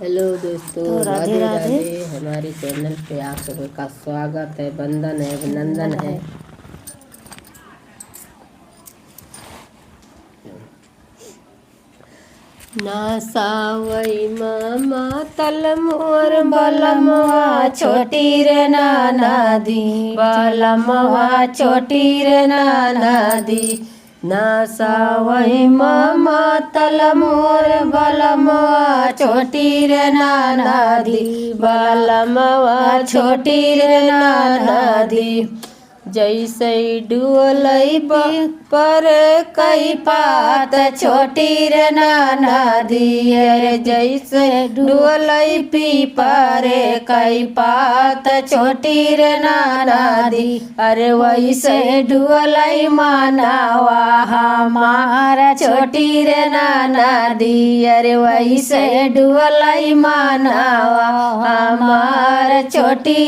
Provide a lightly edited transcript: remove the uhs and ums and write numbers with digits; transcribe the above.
Hello दोस्तों, तो राधे राधे राधे। राधे। हमारे चैनल पे आप सबका स्वागत है, वंदन है, अभिनंदन है। ना सावई मामा तल मोर बलमवा छोटी रे नाना दी, बलमवा छोटी रे नाना दी। ना सावई मामा तल मोर बलमवा छोटी रे नाना दी, बलमवा छोटी रे नाना दी। जैसे डुअलई पर कई पात छोटी रे नाना दी, अरे जैसे डुअलई पी पर कई पात छोटी रे नाना दी। अरे वैसे डुअलई मानावा हमारा छोटी रे नाना दी, अरे वैसे डुअलई मानावा हमारा छोटी